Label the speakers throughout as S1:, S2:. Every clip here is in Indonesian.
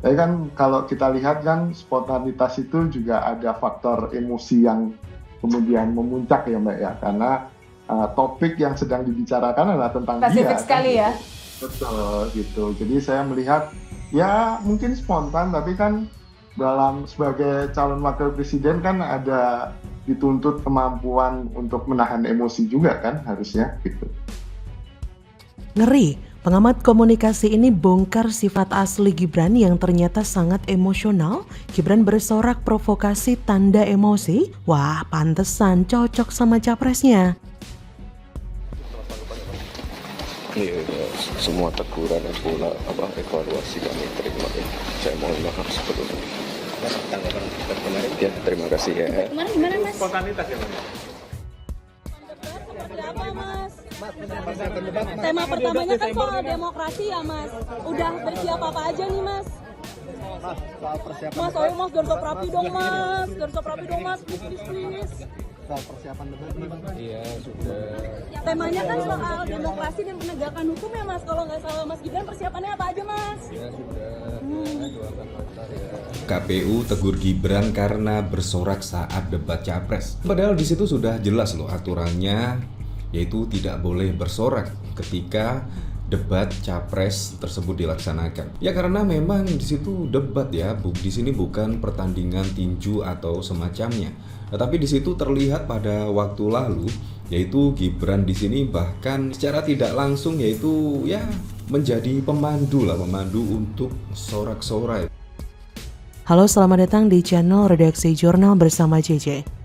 S1: Tapi kan kalau kita lihat kan spontanitas itu juga ada faktor emosi yang kemudian memuncak ya Mbak ya, karena topik yang sedang dibicarakan adalah tentang
S2: Spesifik
S1: dia kan
S2: sekali ya.
S1: gitu. Betul gitu. Jadi saya melihat ya mungkin spontan, tapi kan dalam sebagai calon wakil presiden kan ada dituntut kemampuan untuk menahan emosi juga kan harusnya gitu.
S3: Ngeri, pengamat komunikasi ini bongkar sifat asli Gibran yang ternyata sangat emosional. Gibran bersorak provokasi tanda emosi. Wah, pantesan cocok sama capresnya.
S4: Iya, semua teguran dan pula evaluasi kami terima ya. Saya mohon maaf sebelumnya.
S5: Tanggapan kemarin?
S4: Ya, terima kasih ya.
S2: Kemarin gimana Mas?
S1: Spontanitas ya Mbak.
S6: Seperti apa Mas? Tema pertamanya kan soal demokrasi ya Mas. Udah bersiap apa aja nih Mas? Mas, ayo Mas, jangan rapi dong Mas. Jangan rapi dong Mas, please.
S5: Soal persiapan debat nih Bang.
S4: Iya, sudah.
S6: Temanya kan soal demokrasi dan penegakan hukum ya Mas. Kalau nggak salah Mas Gibran persiapannya apa aja Mas?
S4: Ya, sudah. Doakan lancar ya.
S7: KPU tegur Gibran karena bersorak saat debat capres. Padahal di situ sudah jelas loh aturannya, yaitu tidak boleh bersorak ketika debat capres tersebut dilaksanakan. Ya karena memang di situ debat ya, di sini bukan pertandingan tinju atau semacamnya. Tetapi di situ terlihat pada waktu lalu, yaitu Gibran di sini bahkan secara tidak langsung yaitu ya menjadi pemandu untuk sorak-sorai.
S3: Halo, selamat datang di channel Redaksi Jurnal bersama JJ.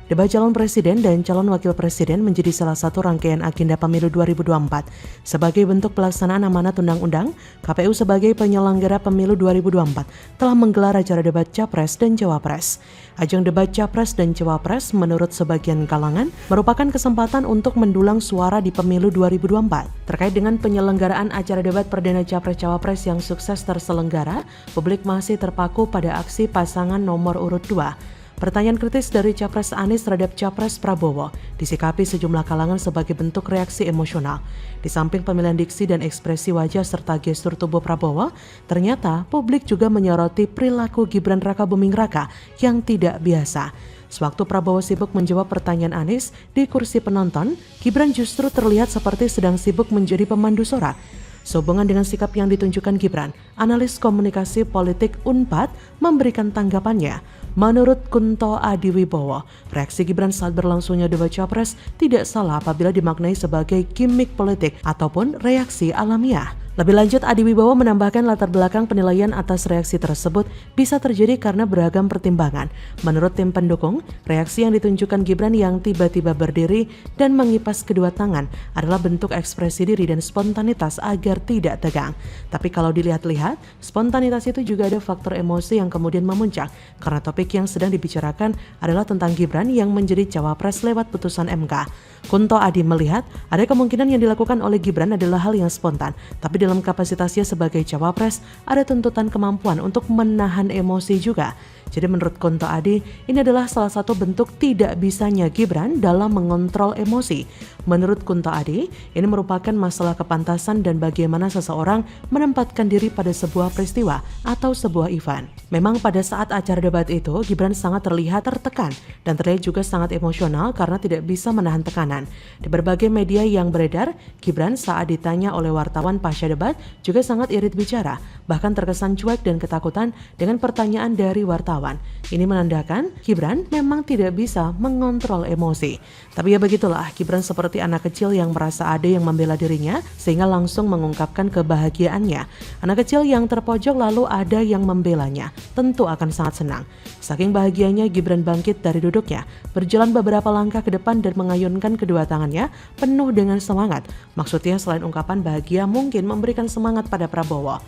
S3: Debat calon presiden dan calon wakil presiden menjadi salah satu rangkaian agenda pemilu 2024. Sebagai bentuk pelaksanaan amanat undang-undang, KPU sebagai penyelenggara pemilu 2024 telah menggelar acara debat capres dan cawapres. Ajang debat capres dan cawapres menurut sebagian kalangan merupakan kesempatan untuk mendulang suara di pemilu 2024. Terkait dengan penyelenggaraan acara debat perdana capres-cawapres yang sukses terselenggara, publik masih terpaku pada aksi pasangan nomor urut 2. Pertanyaan kritis dari Capres Anies terhadap Capres Prabowo disikapi sejumlah kalangan sebagai bentuk reaksi emosional. Di samping pemilihan diksi dan ekspresi wajah serta gestur tubuh Prabowo, ternyata publik juga menyoroti perilaku Gibran Rakabuming Raka yang tidak biasa. Sewaktu Prabowo sibuk menjawab pertanyaan Anies di kursi penonton, Gibran justru terlihat seperti sedang sibuk menjadi pemandu sorak. Sehubungan dengan sikap yang ditunjukkan Gibran, analis komunikasi politik UNPAD memberikan tanggapannya. Menurut Kunto Adiwibowo, reaksi Gibran saat berlangsungnya debat capres tidak salah apabila dimaknai sebagai gimmick politik ataupun reaksi alamiah. Lebih lanjut, Adiwibowo menambahkan latar belakang penilaian atas reaksi tersebut bisa terjadi karena beragam pertimbangan. Menurut tim pendukung, reaksi yang ditunjukkan Gibran yang tiba-tiba berdiri dan mengipas kedua tangan adalah bentuk ekspresi diri dan spontanitas agar tidak tegang. Tapi kalau dilihat-lihat, spontanitas itu juga ada faktor emosi yang kemudian memuncak karena topik yang sedang dibicarakan adalah tentang Gibran yang menjadi cawapres lewat putusan MK. Kunto Adi melihat ada kemungkinan yang dilakukan oleh Gibran adalah hal yang spontan, tapi dalam kapasitasnya sebagai cawapres ada tuntutan kemampuan untuk menahan emosi juga. Jadi menurut Kunto Adi, ini adalah salah satu bentuk tidak bisanya Gibran dalam mengontrol emosi. Menurut Kunto Adi, ini merupakan masalah kepantasan dan bagaimana seseorang menempatkan diri pada sebuah peristiwa atau sebuah event. Memang pada saat acara debat itu, Gibran sangat terlihat tertekan dan terlihat juga sangat emosional karena tidak bisa menahan tekanan. Di berbagai media yang beredar, Gibran saat ditanya oleh wartawan pasca debat juga sangat irit bicara, bahkan terkesan cuek dan ketakutan dengan pertanyaan dari wartawan. Ini menandakan Gibran memang tidak bisa mengontrol emosi. Tapi ya begitulah, Gibran seperti anak kecil yang merasa ada yang membela dirinya sehingga langsung mengungkapkan kebahagiaannya. Anak kecil yang terpojok lalu ada yang membelanya, tentu akan sangat senang. Saking bahagianya Gibran bangkit dari duduknya, berjalan beberapa langkah ke depan dan mengayunkan kedua tangannya penuh dengan semangat. Maksudnya selain ungkapan bahagia mungkin memberikan semangat pada Prabowo.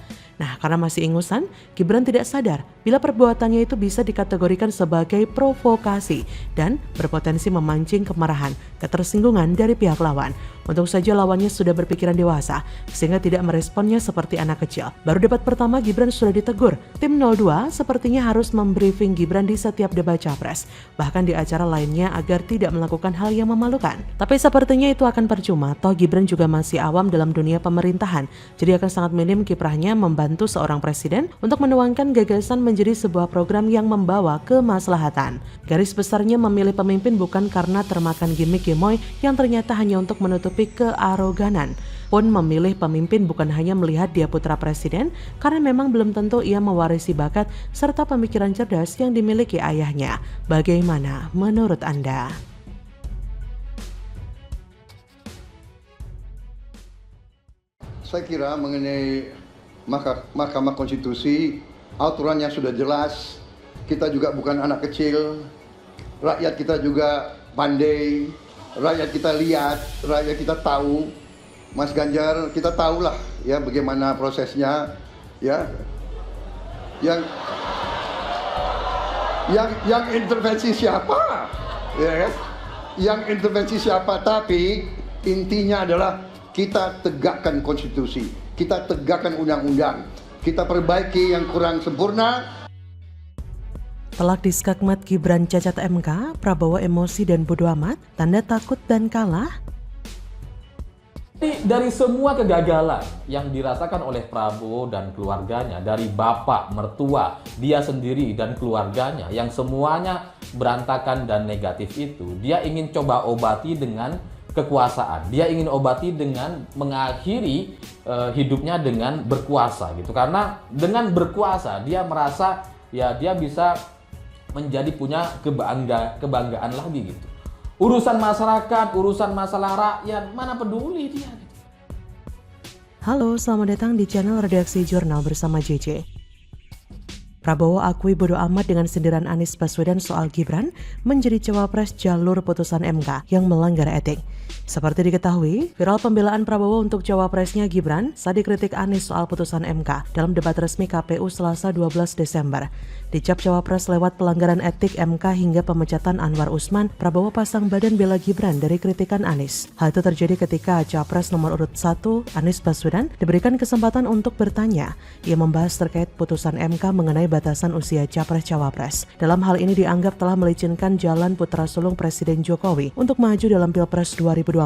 S3: Nah, karena masih ingusan, Gibran tidak sadar bila perbuatannya itu bisa dikategorikan sebagai provokasi dan berpotensi memancing kemarahan, ketersinggungan dari pihak lawan. Untung saja lawannya sudah berpikiran dewasa, sehingga tidak meresponnya seperti anak kecil. Baru debat pertama Gibran sudah ditegur. Tim 02 sepertinya harus membriefing Gibran di setiap debat capres, bahkan di acara lainnya agar tidak melakukan hal yang memalukan. Tapi sepertinya itu akan percuma, toh Gibran juga masih awam dalam dunia pemerintahan, jadi akan sangat minim kiprahnya membantu membantu seorang presiden untuk menuangkan gagasan menjadi sebuah program yang membawa kemaslahatan. Garis besarnya memilih pemimpin bukan karena termakan gimmick gemoy yang ternyata hanya untuk menutupi kearoganan. Pun memilih pemimpin bukan hanya melihat dia putra presiden, karena memang belum tentu ia mewarisi bakat serta pemikiran cerdas yang dimiliki ayahnya. Bagaimana menurut Anda?
S2: Saya kira mengenai Mahkamah Konstitusi, aturannya sudah jelas. Kita juga bukan anak kecil, rakyat kita juga pandai, rakyat kita lihat, rakyat kita tahu. Mas Ganjar, kita tahulah ya bagaimana prosesnya, ya. Yang intervensi siapa, ya kan? Yang intervensi siapa? Tapi intinya adalah kita tegakkan konstitusi, kita tegakkan undang-undang, kita perbaiki yang kurang sempurna.
S3: Telak di skakmat Gibran cacat MK, Prabowo emosi dan bodo amat, tanda takut dan kalah.
S8: Dari semua kegagalan yang dirasakan oleh Prabowo dan keluarganya, dari bapak, mertua, dia sendiri dan keluarganya yang semuanya berantakan dan negatif itu, dia ingin coba obati dengan kekuasaan. Dia ingin obati dengan mengakhiri hidupnya dengan berkuasa gitu. Karena dengan berkuasa dia merasa ya dia bisa menjadi punya kebanggaan lagi gitu. Urusan masyarakat, urusan masalah rakyat, mana peduli dia.
S3: Halo, selamat datang di channel Redaksi Jurnal bersama JJ. Prabowo akui bodo amat dengan sindiran Anies Baswedan soal Gibran menjadi cawapres jalur putusan MK yang melanggar etik. Seperti diketahui, viral pembelaan Prabowo untuk cawapresnya Gibran saat dikritik Anies soal putusan MK dalam debat resmi KPU Selasa 12 Desember. Dicap cawapres lewat pelanggaran etik MK hingga pemecatan Anwar Usman, Prabowo pasang badan bela Gibran dari kritikan Anies. Hal itu terjadi ketika capres nomor urut 1, Anies Baswedan, diberikan kesempatan untuk bertanya. Ia membahas terkait putusan MK mengenai batasan usia capres-cawapres. Dalam hal ini dianggap telah melicinkan jalan putra sulung Presiden Jokowi untuk maju dalam Pilpres 2024.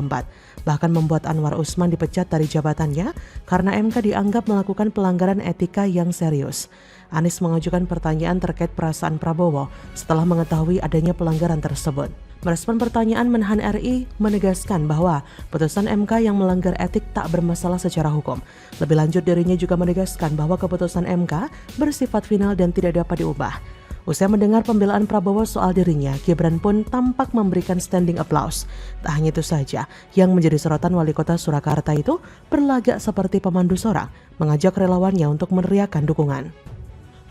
S3: Bahkan membuat Anwar Usman dipecat dari jabatannya karena MK dianggap melakukan pelanggaran etika yang serius. Anies mengajukan pertanyaan terkait perasaan Prabowo setelah mengetahui adanya pelanggaran tersebut. Merespon pertanyaan, Menhan RI menegaskan bahwa putusan MK yang melanggar etik tak bermasalah secara hukum. Lebih lanjut, dirinya juga menegaskan bahwa keputusan MK bersifat final dan tidak dapat diubah. Usai mendengar pembelaan Prabowo soal dirinya, Gibran pun tampak memberikan standing applause. Tak hanya itu saja, yang menjadi sorotan wali kota Surakarta itu berlagak seperti pemandu sorak, mengajak relawannya untuk meneriakkan dukungan.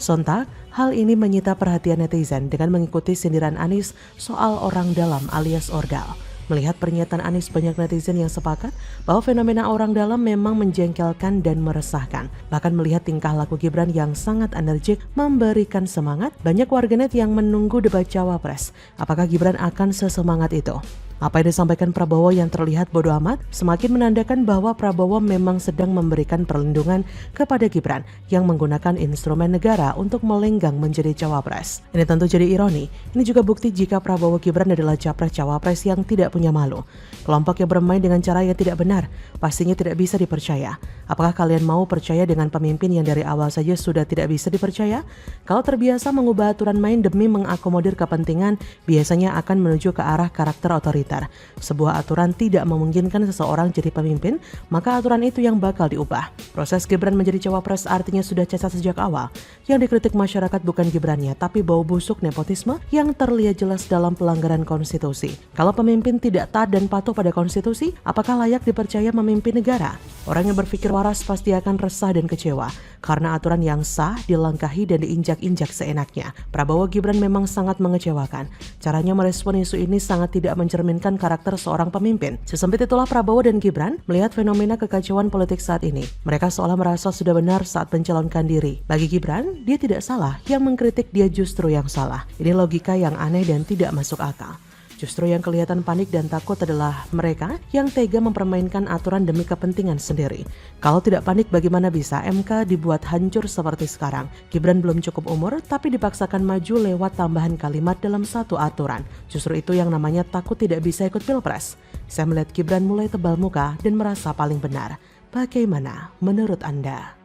S3: Sontak, hal ini menyita perhatian netizen dengan mengikuti sindiran Anies soal orang dalam alias ordal. Melihat pernyataan Anies, banyak netizen yang sepakat bahwa fenomena orang dalam memang menjengkelkan dan meresahkan. Bahkan melihat tingkah laku Gibran yang sangat energik memberikan semangat, banyak warganet yang menunggu debat cawapres. Apakah Gibran akan sesemangat itu? Apa yang disampaikan Prabowo yang terlihat bodo amat semakin menandakan bahwa Prabowo memang sedang memberikan perlindungan kepada Gibran yang menggunakan instrumen negara untuk melenggang menjadi cawapres. Ini tentu jadi ironi. Ini juga bukti jika Prabowo Gibran adalah capres-cawapres yang tidak punya malu. Kelompok yang bermain dengan cara yang tidak benar pastinya tidak bisa dipercaya. Apakah kalian mau percaya dengan pemimpin yang dari awal saja sudah tidak bisa dipercaya? Kalau terbiasa mengubah aturan main demi mengakomodir kepentingan, biasanya akan menuju ke arah karakter otoriter. Sebuah aturan tidak memungkinkan seseorang jadi pemimpin, maka aturan itu yang bakal diubah. Proses Gibran menjadi cawapres artinya sudah cacat sejak awal. Yang dikritik masyarakat bukan Gibrannya, tapi bau busuk nepotisme yang terlihat jelas dalam pelanggaran konstitusi. Kalau pemimpin tidak taat dan patuh pada konstitusi, apakah layak dipercaya memimpin negara? Orang yang berpikir waras pasti akan resah dan kecewa karena aturan yang sah dilangkahi dan diinjak-injak seenaknya. Prabowo Gibran memang sangat mengecewakan. Caranya merespon isu ini sangat tidak mencerminkan karakter seorang pemimpin. Sesempit itulah Prabowo dan Gibran melihat fenomena kekacauan politik saat ini. Mereka seolah merasa sudah benar saat mencalonkan diri. Bagi Gibran, dia tidak salah, yang mengkritik dia justru yang salah. Ini logika yang aneh dan tidak masuk akal. Justru yang kelihatan panik dan takut adalah mereka yang tega mempermainkan aturan demi kepentingan sendiri. Kalau tidak panik, bagaimana bisa MK dibuat hancur seperti sekarang? Gibran belum cukup umur, tapi dipaksakan maju lewat tambahan kalimat dalam satu aturan. Justru itu yang namanya takut tidak bisa ikut Pilpres. Saya melihat Gibran mulai tebal muka dan merasa paling benar. Bagaimana menurut Anda?